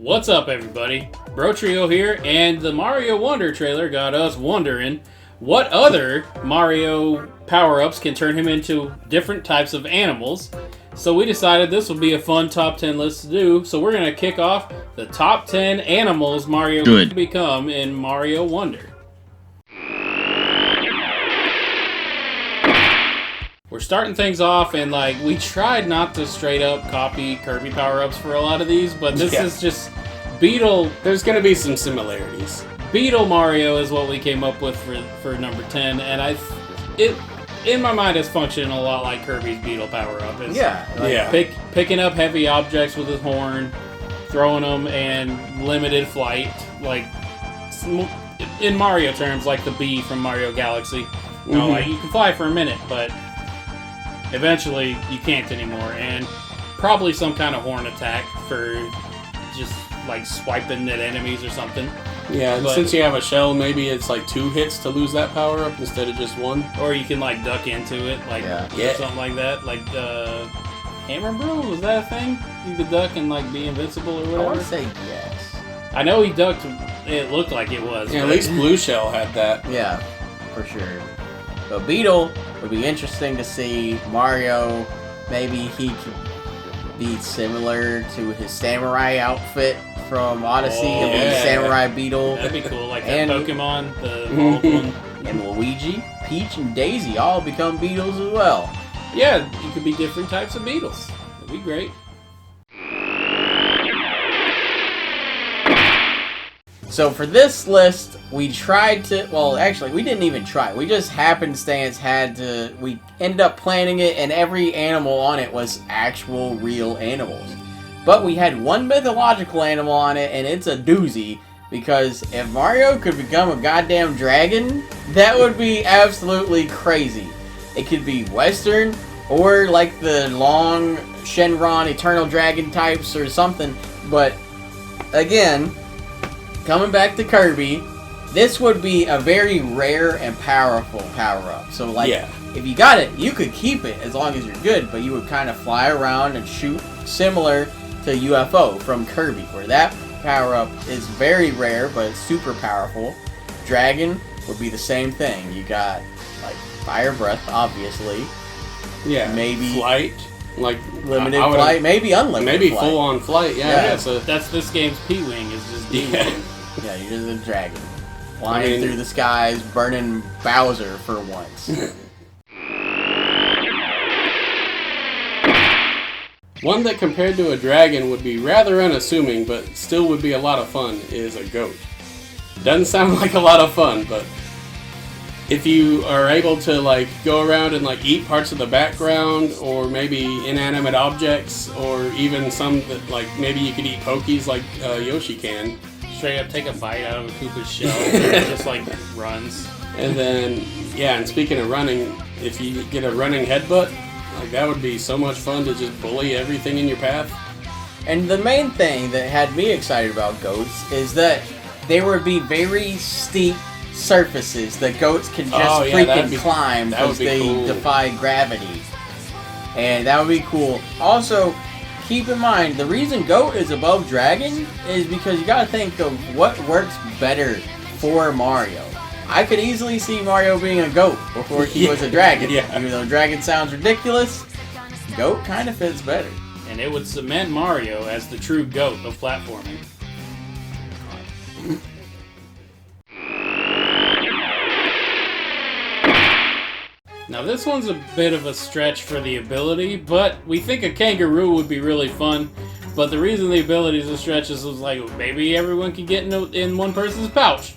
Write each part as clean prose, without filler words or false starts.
What's up, everybody? Bro Trio here, and the Mario Wonder trailer got us wondering what other Mario power-ups can turn him into different types of animals. So we decided this would be a fun top 10 list to do, so we're going to kick off the top 10 animals Mario could become in Mario Wonder. We're starting things off, and we tried not to straight up copy Kirby power-ups for a lot of these, but this is just Beetle. There's going to be some similarities. Beetle Mario is what we came up with for number 10, and in my mind, it's functioning a lot like Kirby's Beetle power-up. It's picking up heavy objects with his horn, throwing them, and limited flight. Like, in Mario terms, like the bee from Mario Galaxy. You know, you can fly for a minute, but eventually you can't anymore. And probably some kind of horn attack for just, swiping at enemies or something. Yeah, but since you have a shell, maybe it's 2 hits to lose that power-up instead of just 1. Or you can, duck into it, or something like that. Hammer Bro, was that a thing? You could duck and, be invincible or whatever? I want to say yes. I know he ducked, it looked like it was. Yeah, at least Blue Shell had that. Yeah, for sure. But Beetle would be interesting to see. Mario, maybe he could be similar to his samurai outfit from Odyssey. He'll be Samurai Beetle. That'd be cool, that Pokemon, the evolved one. And Luigi, Peach, and Daisy all become Beetles as well. Yeah, you could be different types of Beetles. That'd be great. So for this list, we tried to, we didn't even try. We just happenstance we ended up planning it, and every animal on it was actual real animals. But we had one mythological animal on it, and it's a doozy, because if Mario could become a goddamn dragon, that would be absolutely crazy. It could be Western, or the long Shenron Eternal Dragon types or something, but again, coming back to Kirby, this would be a very rare and powerful power-up. So, if you got it, you could keep it as long as you're good, but you would kind of fly around and shoot similar to UFO from Kirby, where that power-up is very rare, but it's super powerful. Dragon would be the same thing. You got, Fire Breath, obviously. Yeah. Maybe Flight. Limited flight, maybe unlimited maybe flight. full-on flight, yeah. That's this game's P-Wing, is just D-Wing. Yeah, you're just a dragon. Flying through the skies, burning Bowser for once. One that compared to a dragon would be rather unassuming, but still would be a lot of fun, is a goat. Doesn't sound like a lot of fun, but if you are able to go around and eat parts of the background, or maybe inanimate objects, or even some that maybe you could eat Pokies like Yoshi can. Straight up take a bite out of a Koopa's shell and it just runs. And then, and speaking of running, if you get a running headbutt, that would be so much fun to just bully everything in your path. And the main thing that had me excited about goats is that there would be very steep surfaces that goats can just freaking climb because they defy gravity. And that would be cool. Also, keep in mind, the reason goat is above dragon is because you gotta think of what works better for Mario. I could easily see Mario being a goat before he was a dragon. Even though dragon sounds ridiculous, goat kind of fits better. And it would cement Mario as the true goat of platforming. Now this one's a bit of a stretch for the ability, but we think a kangaroo would be really fun. But the reason the ability is a stretch is maybe everyone can get in one person's pouch.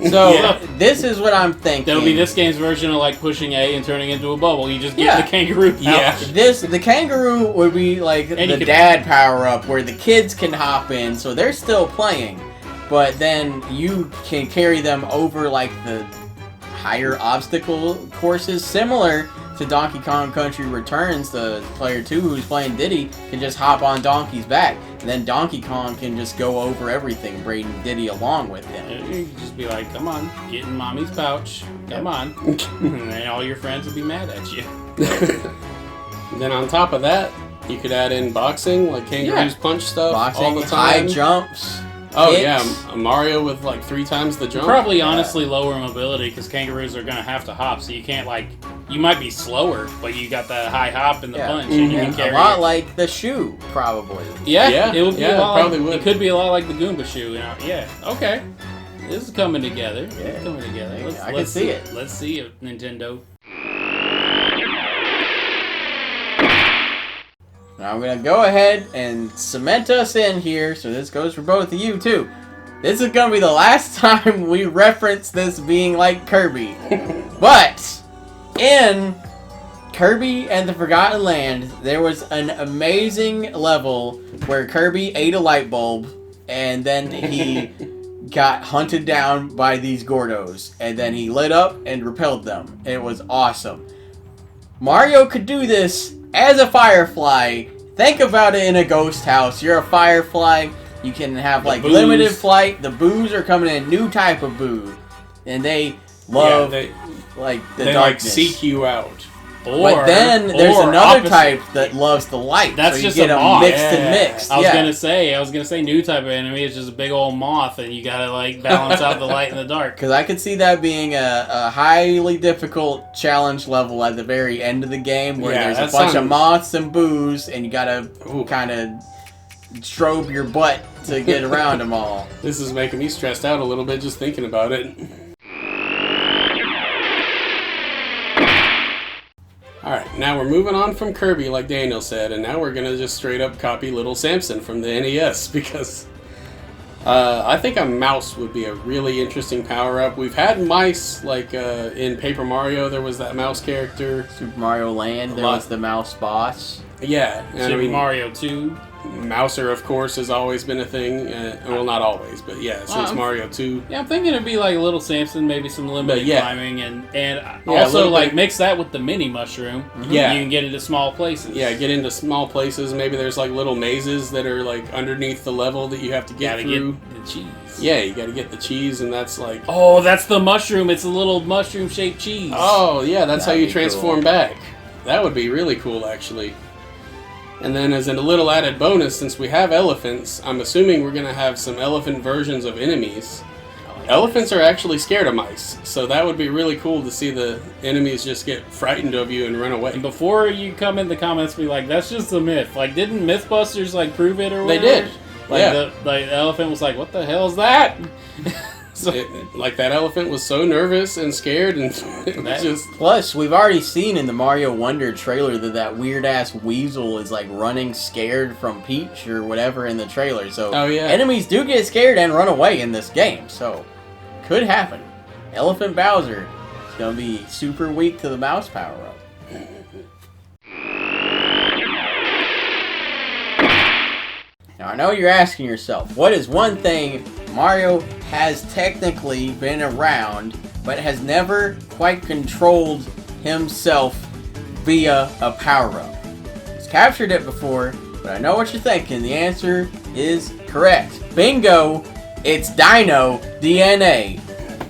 So this is what I'm thinking. That'll be this game's version of pushing A and turning into a bubble. You just get the kangaroo pouch. Yeah. The kangaroo would be the dad power up where the kids can hop in, so they're still playing. But then you can carry them over the higher obstacle courses, similar to Donkey Kong Country Returns. The player 2 who's playing Diddy can just hop on Donkey's back, and then Donkey Kong can just go over everything, braiding Diddy along with him. You can just be like, come on, get in mommy's pouch, come on. And then all your friends will be mad at you. Then on top of that, You could add in boxing, like Kangaroos punch stuff boxing, all the time. high jumps. Oh hits. yeah, a Mario with like 3 times the jump. Probably honestly lower mobility because kangaroos are gonna have to hop, so you can't you might be slower, but you got that high hop and the punch, and you can carry a lot like the shoe, probably. Yeah, it would be a lot. Probably would. It could be a lot like the Goomba shoe. Yeah, okay. This is coming together. It's coming together. I can see it. Let's see it, Nintendo. Now I'm going to go ahead and cement us in here, so this goes for both of you, too. This is going to be the last time we reference this being like Kirby. But, in Kirby and the Forgotten Land, there was an amazing level where Kirby ate a light bulb, and then he got hunted down by these Gordos, and then he lit up and repelled them. It was awesome. Mario could do this as a Firefly. Think about it in a ghost house. You're a Firefly. You can have like limited flight. The boos are coming in, new type of boo, and they love the darkness. They like seek you out. But then there's another type that loves the light. That's so just you get a moth. Mixed and mixed. I was gonna say new type of enemy is just a big old moth, and you gotta like balance out the light and the dark. Because I could see that being a highly difficult challenge level at the very end of the game, where there's a bunch of moths and boos, and you gotta kind of strobe your butt to get around them all. This is making me stressed out a little bit just thinking about it. Alright, now we're moving on from Kirby, like Daniel said, and now we're going to just straight up copy Little Samson from the NES, because I think a mouse would be a really interesting power-up. We've had mice, like in Paper Mario, there was that mouse character. Super Mario Land, there was the mouse boss. Yeah. Super Mario 2. Mouser, of course, has always been a thing. Well, not always, but since Mario 2. Yeah, I'm thinking it'd be like Little Samson, maybe some limited climbing, and also like mix that with the mini mushroom. Mm-hmm. Yeah, you can get into small places. Yeah, get into small places. Maybe there's like little mazes that are like underneath the level that you have to get through. Get the cheese. Yeah, you got to get the cheese, and that's like that's the mushroom. It's a little mushroom-shaped cheese. Oh yeah, that's how you transform back. That would be really cool, actually. And then as a little added bonus, since we have elephants, I'm assuming we're going to have some elephant versions of enemies. Elephants are actually scared of mice, so that would be really cool to see the enemies just get frightened of you and run away. And before you come in the comments, be like, that's just a myth. Like, didn't Mythbusters, prove it or whatever? They did. The elephant was like, what the hell is that? So, that elephant was so nervous and scared, and it was just... Plus, we've already seen in the Mario Wonder trailer that weird-ass weasel is, running scared from Peach or whatever in the trailer. So, enemies do get scared and run away in this game, so could happen. Elephant Bowser is going to be super weak to the mouse power-up. Now, I know you're asking yourself, what is one thing Mario has technically been around, but has never quite controlled himself via a power-up? He's captured it before, but I know what you're thinking. The answer is correct. Bingo! It's Dino DNA.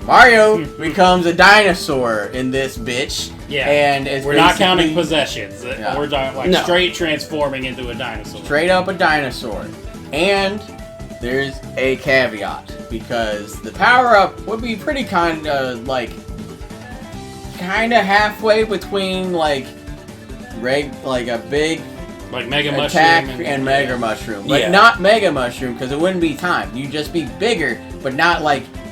Mario becomes a dinosaur in this bitch. Yeah, and we're not counting possessions. Yeah. We're talking straight transforming into a dinosaur. Straight up a dinosaur. And there's a caveat, because the power-up would be pretty kind of halfway between a big Mega attack Mushroom and Mega Mushroom, but not Mega Mushroom because it wouldn't be timed. You'd just be bigger, but not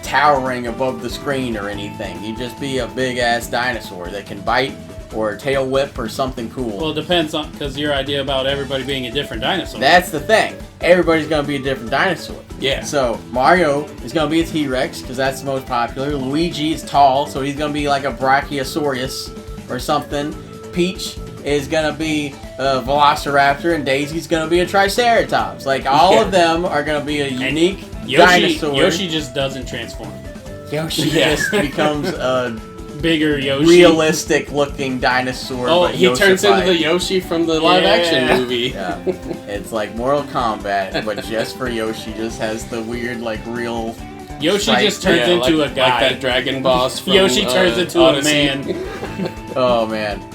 towering above the screen or anything. You'd just be a big ass dinosaur that can bite or tail whip or something cool. Well, it depends on, because your idea about everybody being a different dinosaur. That's the thing. Everybody's going to be a different dinosaur. Yeah. So, Mario is going to be a T-Rex, because that's the most popular. Luigi is tall, so he's going to be like a Brachiosaurus or something. Peach is going to be a Velociraptor, and Daisy's going to be a Triceratops. All of them are going to be a unique dinosaur. Yoshi just doesn't transform. Yoshi just becomes a bigger Yoshi, realistic looking dinosaur. Oh, he turns into the Yoshi from the live action movie. Yeah. It's like Mortal Kombat, but just for Yoshi. Just has the weird real. Yoshi just turns into a guy. Like that dragon boss from Yoshi turns into Odyssey. a man. Oh man.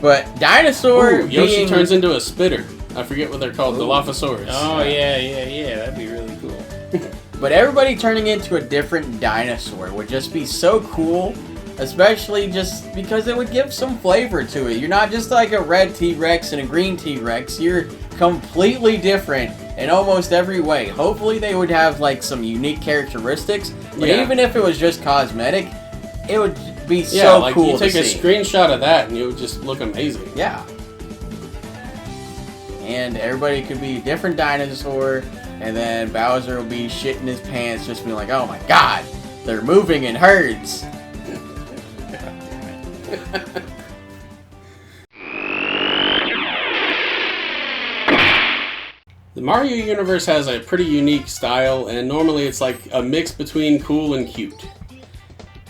But dinosaur Yoshi turns into a spitter. I forget what they're called. Ooh. Dilophosaurus. Oh, yeah. That'd be really cool. But everybody turning into a different dinosaur would just be so cool. Especially just because it would give some flavor to it. You're not just like a red T-Rex and a green T-Rex. You're completely different in almost every way. Hopefully they would have like some unique characteristics. But even if it was just cosmetic, it would be so like cool to see. You take a screenshot of that and it would just look amazing. Yeah. And everybody could be a different dinosaur. And then Bowser will be shitting his pants just being like, oh my god, they're moving in herds. The Mario universe has a pretty unique style, and normally it's like a mix between cool and cute.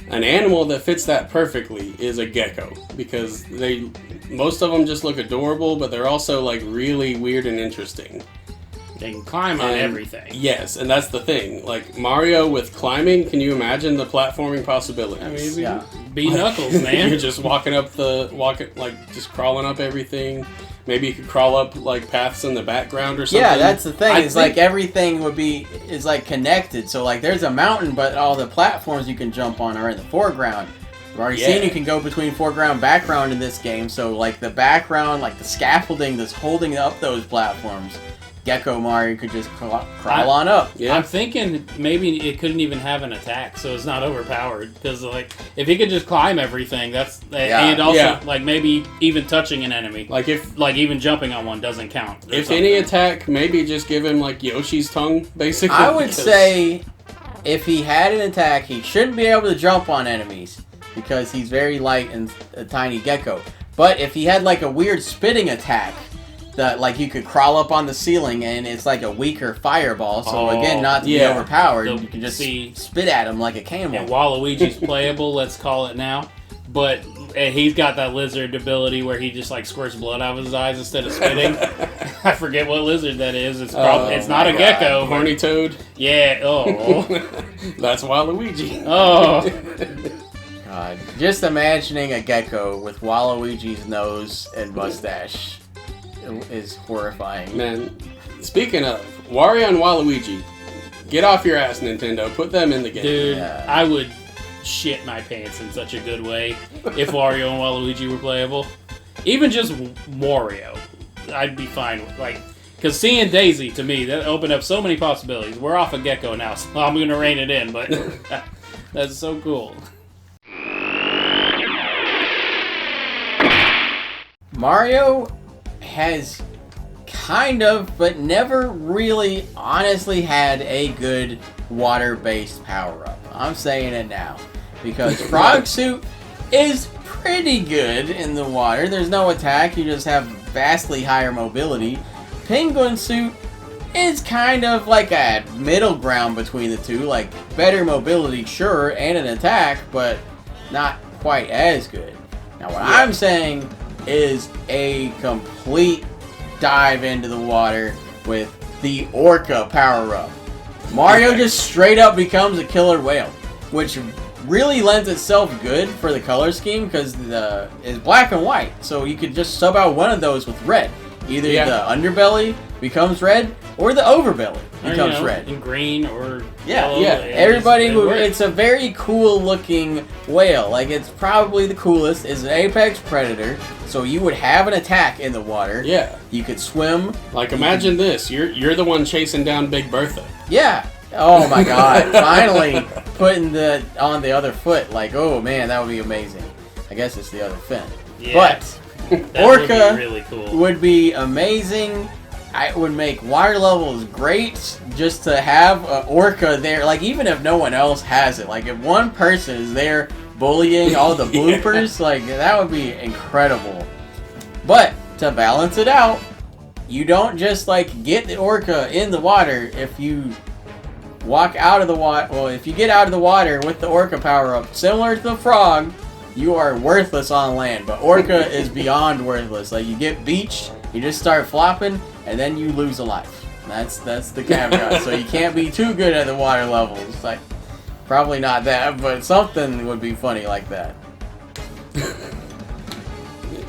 An animal that fits that perfectly is a Gekko, because most of them just look adorable, but they're also like really weird and interesting. They can climb on everything. Yes, and that's the thing. Like Mario with climbing, can you imagine the platforming possibilities? I mean, be Knuckles, man. You're just just crawling up everything. Maybe you could crawl up like paths in the background or something. Yeah, that's the thing. It's like everything is like connected. So like there's a mountain, but all the platforms you can jump on are in the foreground. We've already seen you can go between foreground and background in this game. So like the background, like the scaffolding that's holding up those platforms, Gekko Mario could just crawl on up. Yeah. I'm thinking maybe it couldn't even have an attack, so it's not overpowered. Because like if he could just climb everything, and also like maybe even touching an enemy, like even jumping on one doesn't count. If any attack, maybe just give him like Yoshi's tongue, basically. I would say if he had an attack, he shouldn't be able to jump on enemies because he's very light and a tiny Gekko. But if he had like a weird spitting attack. That like you could crawl up on the ceiling and it's like a weaker fireball. So again, not to be overpowered, you can just spit at him like a camel. And Waluigi's playable, let's call it now. But he's got that lizard ability where he just like squirts blood out of his eyes instead of spitting. I forget what lizard that is. It's probably it's not a Gekko. Horny toad. Yeah. Oh. That's Waluigi. Oh. God. Just imagining a Gekko with Waluigi's nose and mustache. Is horrifying. Man, speaking of Wario and Waluigi, get off your ass, Nintendo. Put them in the game. Dude, I would shit my pants in such a good way if Wario and Waluigi were playable. Even just Wario, I'd be fine with. Like, because seeing Daisy, to me, that opened up so many possibilities. We're off of Gekko now, so I'm going to rein it in, but that's so cool. Mario has kind of, but never really honestly had a good water-based power-up. I'm saying it now. Because Frog Suit is pretty good in the water. There's no attack, you just have vastly higher mobility. Penguin Suit is kind of like a middle ground between the two. Like, better mobility, sure, and an attack, but not quite as good. Now, what I'm saying is a complete dive into the water with the Orca power-up. Mario just straight up becomes a killer whale, which really lends itself good for the color scheme because it's black and white, so you could just sub out one of those with red. Either the underbelly becomes red or the overbelly becomes red. And green or yellow. Everybody it's a very cool looking whale. Like it's probably the coolest. It's an apex predator, so you would have an attack in the water. Yeah. You could swim. Like imagine this. You're the one chasing down Big Bertha. Yeah. Oh my god. Finally putting on the other foot. Like, oh man, that would be amazing. I guess it's the other fin. Yeah. But Orca would be really cool. Would be amazing. I would make water levels great just to have an Orca there. Like, even if no one else has it. Like, if one person is there bullying all the bloopers, like, that would be incredible. But, to balance it out, you don't just, like, get the Orca in the water if you walk out of the water. Well, if you get out of the water with the Orca power-up, similar to the frog, you are worthless on land. But Orca is beyond worthless. Like, you get beached, you just start flopping, and then you lose a life. That's the caveat. So you can't be too good at the water levels. Like, probably not that, but something would be funny like that.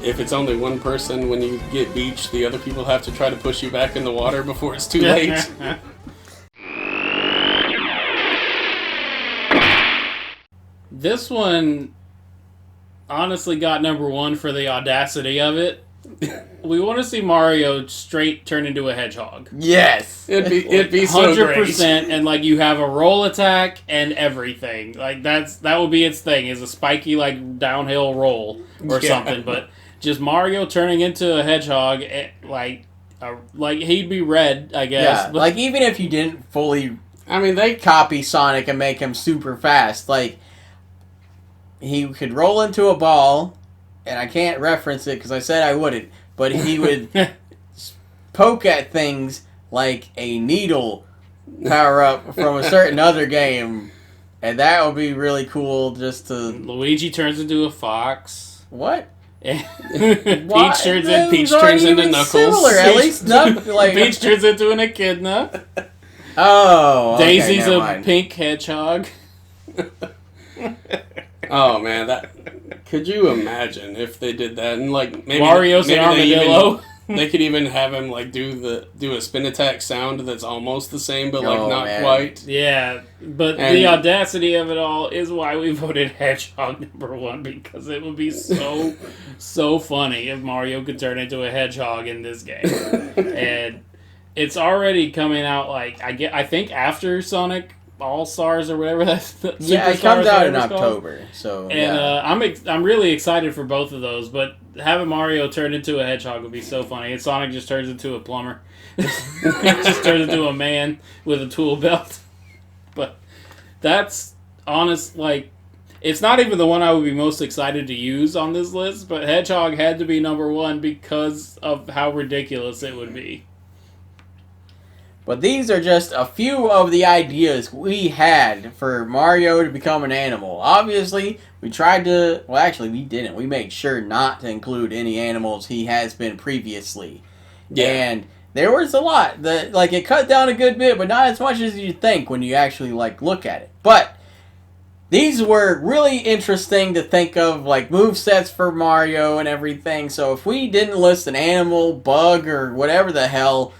if it's only one person, when you get beached, the other people have to try to push you back in the water before it's too late. This one honestly got number one for the audacity of it. We want to see Mario straight turn into a hedgehog. Yes, it'd be so 100%, and like you have a roll attack and everything. Like that would be its thing, is a spiky like downhill roll or something. But just Mario turning into a hedgehog, like he'd be red, I guess. Yeah, like even if you didn't fully, they copy Sonic and make him super fast. Like he could roll into a ball. And I can't reference it because I said I wouldn't, but he would poke at things like a needle power-up from a certain other game, and that would be really cool just to... Luigi turns into a fox. What? Peach turns into Knuckles. Similar, at least not, like... Peach turns into an echidna. Oh, okay, Daisy's a pink hedgehog. Oh, man, could you imagine if they did that? And like maybe Mario's an armadillo. They could even have him like do a spin attack sound that's almost the same, but like not quite. Yeah, but the audacity of it all is why we voted Hedgehog number one, because it would be so funny if Mario could turn into a hedgehog in this game. And it's already coming out like I think after Sonic All-Stars or whatever that's it comes out in October. So I'm really excited for both of those, but having Mario turn into a hedgehog would be so funny. And Sonic just turns into a plumber. Just turns into a man with a tool belt. But that's honest, like, it's not even the one I would be most excited to use on this list, but Hedgehog had to be number one because of how ridiculous it would be. But these are just a few of the ideas we had for Mario to become an animal. Obviously, we tried to... Well, actually, we didn't. We made sure not to include any animals he has been previously. Yeah. And there was a lot. It cut down a good bit, but not as much as you think when you actually, look at it. But these were really interesting to think of, movesets for Mario and everything. So if we didn't list an animal, bug, or whatever the hell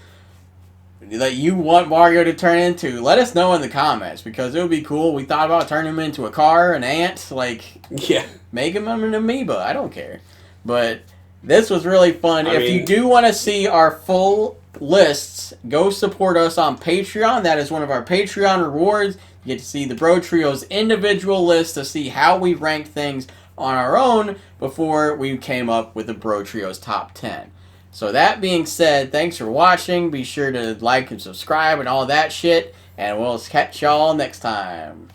that you want Mario to turn into, let us know in the comments, because it would be cool. We thought about turning him into a car, an ant, make him an amoeba. I don't care. But this was really fun. If you do want to see our full lists, go support us on Patreon. That is one of our Patreon rewards. You get to see the Bro Trio's individual list to see how we rank things on our own before we came up with the Bro Trio's top 10. So that being said, thanks for watching. Be sure to like and subscribe and all that shit. And we'll catch y'all next time.